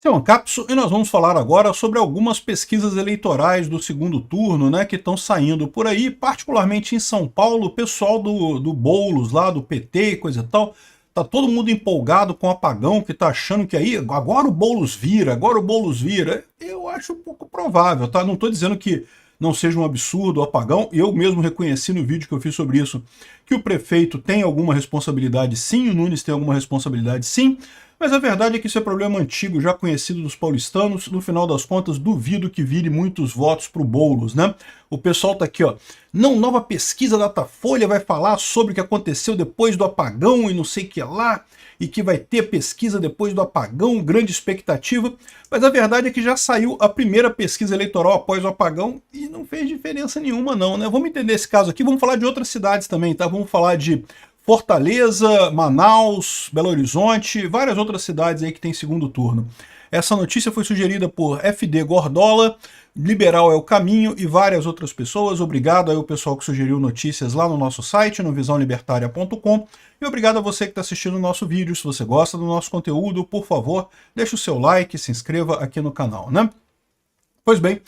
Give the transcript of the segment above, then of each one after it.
é o Ancapso e nós vamos falar agora sobre algumas pesquisas eleitorais do segundo turno, né, que estão saindo por aí, particularmente em São Paulo. O pessoal do Boulos lá, do PT e coisa e tal, tá todo mundo empolgado com o apagão, que tá achando que aí agora o Boulos vira, agora o Boulos vira. Eu acho um pouco provável, tá? Não estou dizendo que não seja um absurdo o apagão, eu mesmo reconheci no vídeo que eu fiz sobre isso, que o prefeito tem alguma responsabilidade sim, o Nunes tem alguma responsabilidade sim, mas a verdade é que isso é problema antigo, já conhecido dos paulistanos. No final das contas, duvido que vire muitos votos para o Boulos, né? O pessoal tá aqui, ó. Não, nova pesquisa da Datafolha vai falar sobre o que aconteceu depois do apagão e não sei o que lá, e que vai ter pesquisa depois do apagão, grande expectativa. Mas a verdade é que já saiu a primeira pesquisa eleitoral após o apagão e não fez diferença nenhuma não, né? Vamos entender esse caso aqui, vamos falar de outras cidades também, tá? Vamos falar de Fortaleza, Manaus, Belo Horizonte, várias outras cidades aí que tem segundo turno. Essa notícia foi sugerida por FD Gordola, Liberal é o Caminho e várias outras pessoas. Obrigado aí ao pessoal que sugeriu notícias lá no nosso site, no visãolibertaria.com. E obrigado a você que está assistindo o nosso vídeo. Se você gosta do nosso conteúdo, por favor, deixe o seu like, se inscreva aqui no canal, né? Pois bem,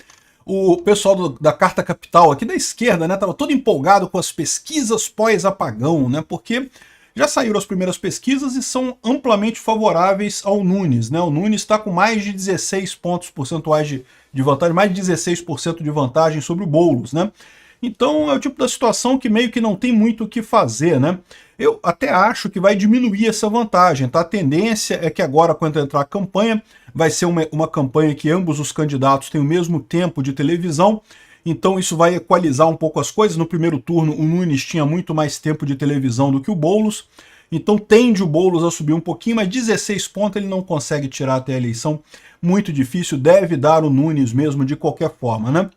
o pessoal da Carta Capital aqui da esquerda, né, estava todo empolgado com as pesquisas pós-apagão, né, porque já saíram as primeiras pesquisas e são amplamente favoráveis ao Nunes, né? O Nunes está com mais de 16 pontos percentuais de vantagem, mais de 16% de vantagem sobre o Boulos, né? Então é o tipo da situação que meio que não tem muito o que fazer, né? Eu até acho que vai diminuir essa vantagem, tá? A tendência é que agora, quando entrar a campanha, vai ser uma campanha que ambos os candidatos têm o mesmo tempo de televisão, então isso vai equalizar um pouco as coisas. No primeiro turno, o Nunes tinha muito mais tempo de televisão do que o Boulos, então tende o Boulos a subir um pouquinho, mas 16 pontos ele não consegue tirar até a eleição, muito difícil, deve dar o Nunes mesmo de qualquer forma, né?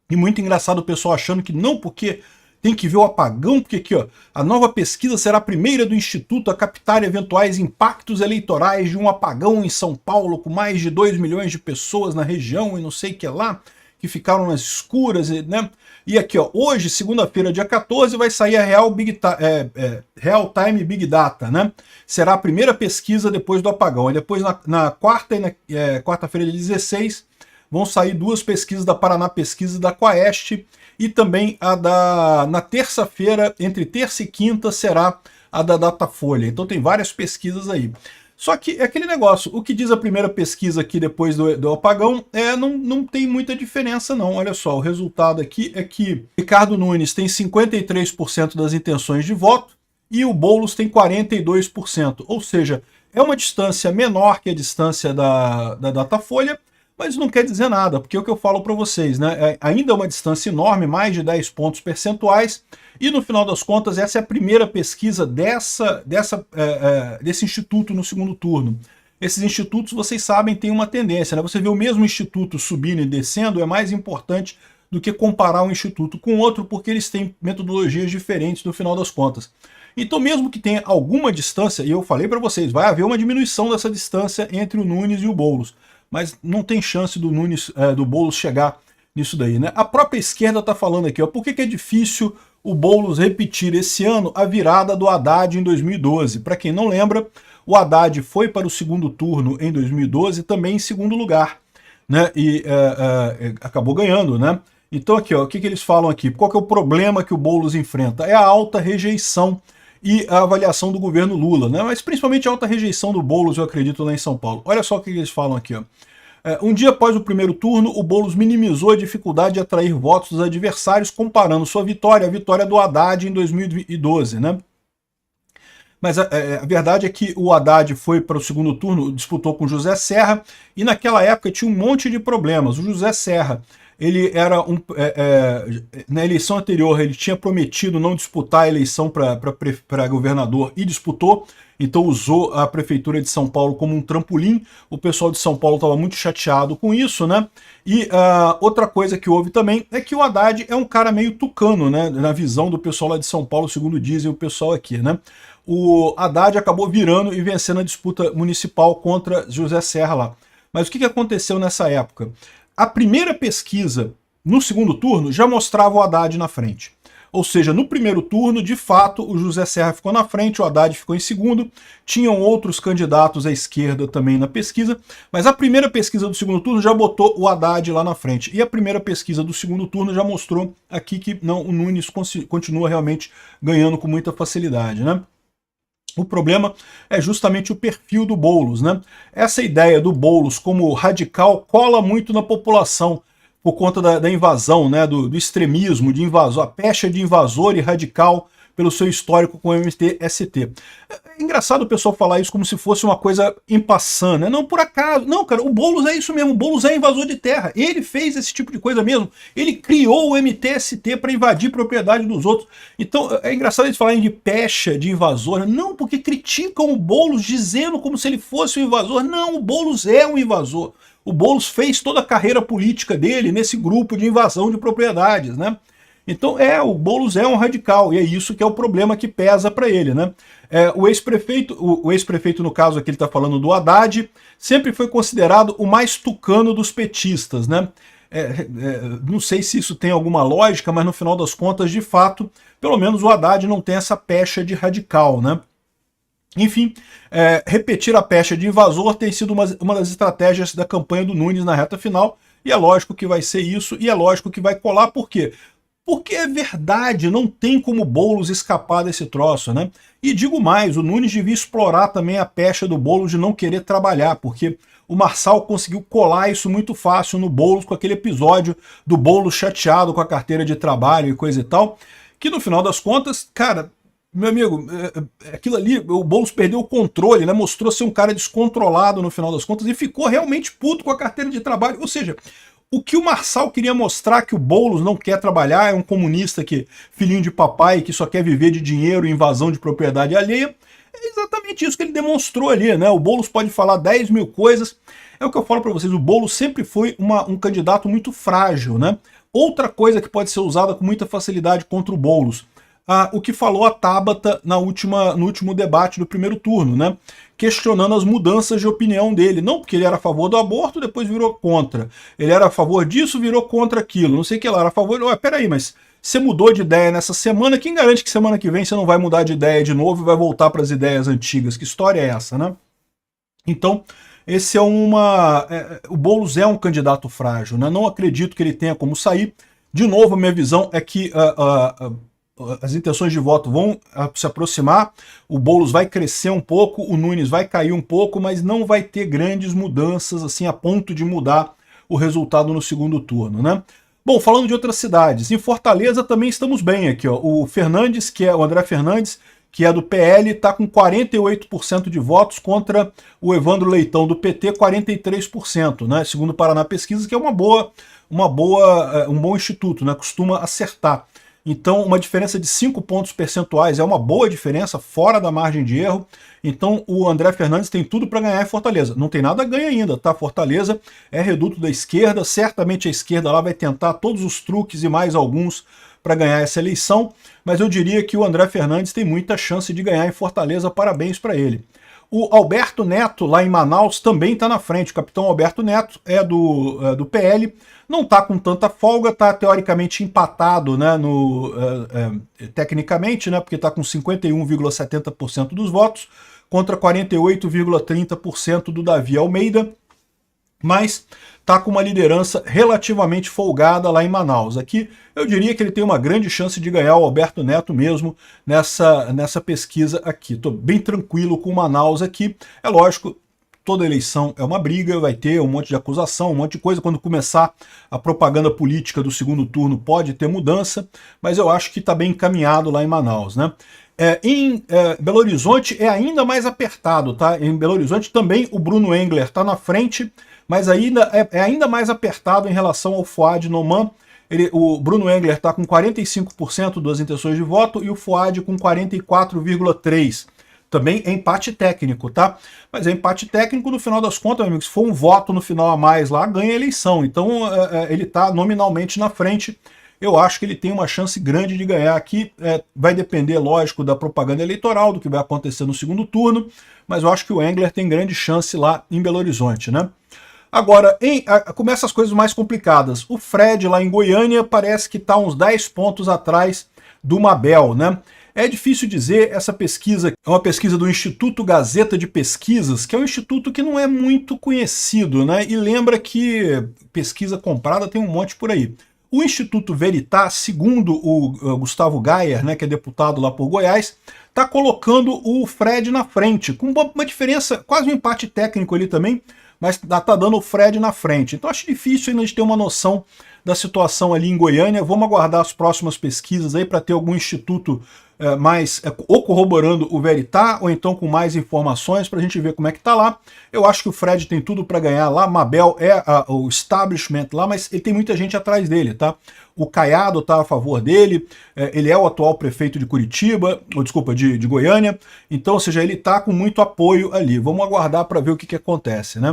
E muito engraçado o pessoal achando que não, porque tem que ver o apagão, porque aqui, ó, a nova pesquisa será a primeira do Instituto a captar eventuais impactos eleitorais de um apagão em São Paulo, com mais de 2 milhões de pessoas na região e não sei o que lá, que ficaram nas escuras, né? E aqui, ó, hoje, segunda-feira, dia 14, vai sair a Real Time Big Data, né? Será a primeira pesquisa depois do apagão. E depois, na quarta e na quarta-feira, dia 16, vão sair duas pesquisas da Paraná Pesquisa e da Quaest, e também na terça-feira, entre terça e quinta, será a da Datafolha. Então tem várias pesquisas aí. Só que é aquele negócio, o que diz a primeira pesquisa aqui depois do apagão, não tem muita diferença não. Olha só, o resultado aqui é que Ricardo Nunes tem 53% das intenções de voto e o Boulos tem 42%. Ou seja, é uma distância menor que a distância da Datafolha, mas não quer dizer nada, porque é o que eu falo para vocês, né? Ainda é uma distância enorme, mais de 10 pontos percentuais, e no final das contas essa é a primeira pesquisa desse instituto no segundo turno. Esses institutos, vocês sabem, têm uma tendência, né? Você vê o mesmo instituto subindo e descendo, é mais importante do que comparar um instituto com outro, porque eles têm metodologias diferentes no final das contas. Então, mesmo que tenha alguma distância, e eu falei para vocês, vai haver uma diminuição dessa distância entre o Nunes e o Boulos, mas não tem chance do do Boulos chegar nisso daí, né? A própria esquerda está falando aqui, ó, por que é difícil o Boulos repetir esse ano a virada do Haddad em 2012? Para quem não lembra, o Haddad foi para o segundo turno em 2012 também em segundo lugar, né? E acabou ganhando, né? Então aqui, ó, o que eles falam aqui? Qual que é o problema que o Boulos enfrenta? É a alta rejeição e a avaliação do governo Lula, né? Mas principalmente a alta rejeição do Boulos, eu acredito, lá em São Paulo. Olha só o que eles falam aqui, ó. Um dia após o primeiro turno, o Boulos minimizou a dificuldade de atrair votos dos adversários, comparando sua vitória à vitória do Haddad em 2012, né? Mas a verdade é que o Haddad foi para o segundo turno, disputou com o José Serra, e naquela época tinha um monte de problemas. O José Serra, ele era na eleição anterior, ele tinha prometido não disputar a eleição para governador e disputou, então usou a prefeitura de São Paulo como um trampolim. O pessoal de São Paulo estava muito chateado com isso, né? E outra coisa que houve também é que o Haddad é um cara meio tucano, né? Na visão do pessoal lá de São Paulo, segundo dizem o pessoal aqui, né? O Haddad acabou virando e vencendo a disputa municipal contra José Serra lá. Mas o que aconteceu nessa época? A primeira pesquisa no segundo turno já mostrava o Haddad na frente. Ou seja, no primeiro turno, de fato, o José Serra ficou na frente, o Haddad ficou em segundo, tinham outros candidatos à esquerda também na pesquisa, mas a primeira pesquisa do segundo turno já botou o Haddad lá na frente, e a primeira pesquisa do segundo turno já mostrou aqui que não, o Nunes continua realmente ganhando com muita facilidade, né? O problema é justamente o perfil do Boulos, né? Essa ideia do Boulos como radical cola muito na população, por conta da invasão, né, do extremismo, de invasor, a pecha de invasor e radical pelo seu histórico com o MTST. É engraçado o pessoal falar isso como se fosse uma coisa en passant, né? Não, por acaso. Não, cara, o Boulos é isso mesmo, o Boulos é invasor de terra. Ele fez esse tipo de coisa mesmo. Ele criou o MTST para invadir propriedade dos outros. Então, é engraçado eles falarem de pecha de invasor. Não, porque criticam o Boulos dizendo como se ele fosse um invasor. Não, o Boulos é um invasor. O Boulos fez toda a carreira política dele nesse grupo de invasão de propriedades, né? Então, o Boulos é um radical, e é isso que é o problema que pesa para ele, né? O ex-prefeito, no caso aqui ele está falando do Haddad, sempre foi considerado o mais tucano dos petistas, né? Não sei se isso tem alguma lógica, mas no final das contas, de fato, pelo menos o Haddad não tem essa pecha de radical, né? Enfim, repetir a pecha de invasor tem sido uma das estratégias da campanha do Nunes na reta final, e é lógico que vai ser isso, e é lógico que vai colar, por quê? Porque é verdade, não tem como Boulos escapar desse troço, né? E digo mais, o Nunes devia explorar também a pecha do Boulos de não querer trabalhar, porque o Marçal conseguiu colar isso muito fácil no Boulos com aquele episódio do Boulos chateado com a carteira de trabalho e coisa e tal, que no final das contas, cara, meu amigo, aquilo ali, o Boulos perdeu o controle, né? Mostrou ser um cara descontrolado no final das contas e ficou realmente puto com a carteira de trabalho, ou seja, o que o Marçal queria mostrar que o Boulos não quer trabalhar, é um comunista que filhinho de papai, que só quer viver de dinheiro e invasão de propriedade alheia, é exatamente isso que ele demonstrou ali, né? O Boulos pode falar 10 mil coisas, é o que eu falo para vocês, o Boulos sempre foi um candidato muito frágil, né? Outra coisa que pode ser usada com muita facilidade contra o Boulos, o que falou a Tabata no último debate do primeiro turno, né? Questionando as mudanças de opinião dele. Não porque ele era a favor do aborto, depois virou contra. Ele era a favor disso, virou contra aquilo. Não sei o que lá, era a favor... Peraí, mas você mudou de ideia nessa semana, quem garante que semana que vem você não vai mudar de ideia de novo e vai voltar para as ideias antigas? Que história é essa, né? Então, esse é o Boulos é um candidato frágil, né? Não acredito que ele tenha como sair. De novo, a minha visão é que as intenções de voto vão se aproximar, o Boulos vai crescer um pouco, o Nunes vai cair um pouco, mas não vai ter grandes mudanças assim a ponto de mudar o resultado no segundo turno, né? Bom, falando de outras cidades, em Fortaleza também estamos bem aqui, ó. O Fernandes, que é o André Fernandes, que é do PL, está com 48% de votos contra o Evandro Leitão do PT, 43%, né? Segundo o Paraná Pesquisa, que é um bom instituto, né? Costuma acertar. Então, uma diferença de 5 pontos percentuais é uma boa diferença, fora da margem de erro. Então, o André Fernandes tem tudo para ganhar em Fortaleza. Não tem nada a ganhar ainda, tá? Fortaleza é reduto da esquerda, certamente a esquerda lá vai tentar todos os truques e mais alguns para ganhar essa eleição, mas eu diria que o André Fernandes tem muita chance de ganhar em Fortaleza, parabéns para ele. O Alberto Neto, lá em Manaus, também está na frente. O capitão Alberto Neto é do PL, não está com tanta folga, está teoricamente empatado, né, tecnicamente, né, porque está com 51,70% dos votos, contra 48,30% do Davi Almeida, mas está com uma liderança relativamente folgada lá em Manaus. Aqui eu diria que ele tem uma grande chance de ganhar o Alberto Neto mesmo nessa pesquisa aqui. Estou bem tranquilo com Manaus aqui. É lógico, toda eleição é uma briga, vai ter um monte de acusação, um monte de coisa. Quando começar a propaganda política do segundo turno pode ter mudança, mas eu acho que está bem encaminhado lá em Manaus, né? Em Belo Horizonte é ainda mais apertado, tá? Em Belo Horizonte também o Bruno Engler está na frente, mas ainda é ainda mais apertado em relação ao Fouad Noman. O Bruno Engler está com 45% das intenções de voto e o Fouad com 44,3%. Também é empate técnico, tá? Mas é empate técnico, no final das contas, meu amigo, se for um voto no final a mais lá, ganha a eleição. Então ele está nominalmente na frente. Eu acho que ele tem uma chance grande de ganhar aqui. Vai depender, lógico, da propaganda eleitoral, do que vai acontecer no segundo turno, mas eu acho que o Engler tem grande chance lá em Belo Horizonte, né? Agora, começam as coisas mais complicadas. O Fred, lá em Goiânia, parece que está uns 10 pontos atrás do Mabel, né? É difícil dizer, essa pesquisa é uma pesquisa do Instituto Gazeta de Pesquisas, que é um instituto que não é muito conhecido, né? E lembra que pesquisa comprada tem um monte por aí. O Instituto Veritas, segundo o Gustavo Gayer, né, que é deputado lá por Goiás, está colocando o Fred na frente, com uma diferença, quase um empate técnico ali também, mas está dando o Fred na frente. Então acho difícil ainda de ter uma noção da situação ali em Goiânia. Vamos aguardar as próximas pesquisas aí para ter algum instituto mais ou corroborando o Veritas, ou então com mais informações para a gente ver como é que tá lá. Eu acho que o Fred tem tudo para ganhar lá, Mabel é o establishment lá, mas ele tem muita gente atrás dele, tá? O Caiado tá a favor dele, ele é o atual prefeito de Curitiba, ou desculpa, de Goiânia, então, ou seja, ele tá com muito apoio ali. Vamos aguardar para ver o que acontece, né?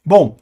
Bom,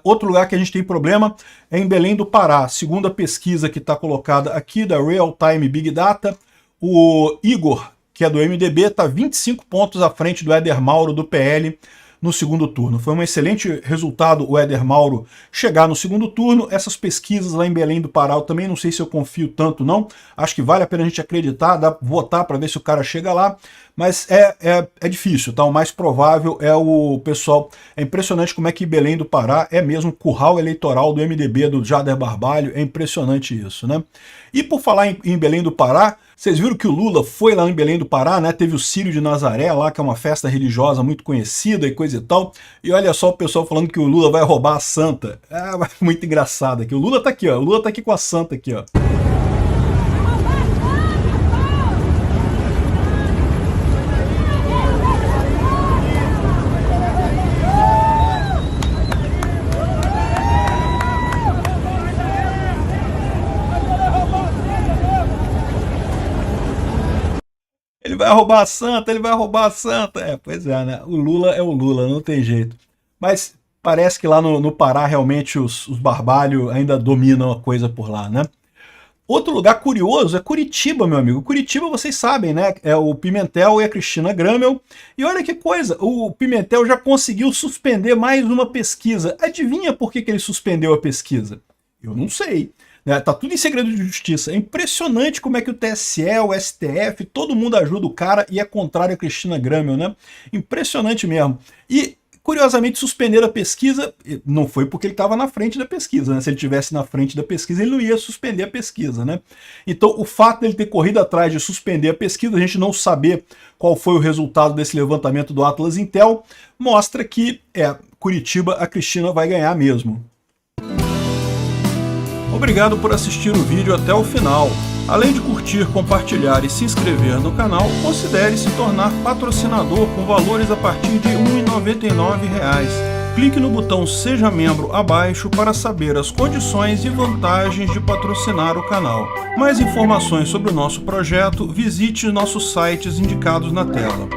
outro lugar que a gente tem problema é em Belém do Pará. Segundo a pesquisa que está colocada aqui da Real Time Big Data, o Igor, que é do MDB, está 25 pontos à frente do Éder Mauro do PL no segundo turno. Foi um excelente resultado o Éder Mauro chegar no segundo turno. Essas pesquisas lá em Belém do Pará, eu também não sei se eu confio tanto não. Acho que vale a pena a gente acreditar, votar para ver se o cara chega lá. Mas é difícil, tá? O mais provável é o pessoal... É impressionante como é que Belém do Pará é mesmo curral eleitoral do MDB, do Jader Barbalho. É impressionante isso, né? E por falar em Belém do Pará, vocês viram que o Lula foi lá em Belém do Pará, né? Teve o Círio de Nazaré lá, que é uma festa religiosa muito conhecida e coisa e tal. E olha só o pessoal falando que o Lula vai roubar a santa. Muito engraçado aqui. O Lula tá aqui, ó. O Lula tá aqui com a santa aqui, ó. Ele vai roubar a santa, ele vai roubar a santa. Pois é, né? O Lula é o Lula, não tem jeito. Mas parece que lá no Pará, realmente, os barbalhos ainda dominam a coisa por lá, né? Outro lugar curioso é Curitiba, meu amigo. Curitiba, vocês sabem, né? É o Pimentel e a Cristina Gramel. E olha que coisa, o Pimentel já conseguiu suspender mais uma pesquisa. Adivinha por que ele suspendeu a pesquisa? Eu não sei. Tá tudo em segredo de justiça. É impressionante como é que o TSE, o STF, todo mundo ajuda o cara e é contrário a Cristina Gramel, né? Impressionante mesmo. E, curiosamente, suspenderam a pesquisa, não foi porque ele estava na frente da pesquisa, né? Se ele estivesse na frente da pesquisa, ele não ia suspender a pesquisa, né? Então, o fato dele ter corrido atrás de suspender a pesquisa, a gente não saber qual foi o resultado desse levantamento do Atlas Intel, mostra que, Curitiba, a Cristina vai ganhar mesmo. Obrigado por assistir o vídeo até o final. Além de curtir, compartilhar e se inscrever no canal, considere se tornar patrocinador com valores a partir de R$ 1,99. Clique no botão Seja Membro abaixo para saber as condições e vantagens de patrocinar o canal. Mais informações sobre o nosso projeto, visite nossos sites indicados na tela.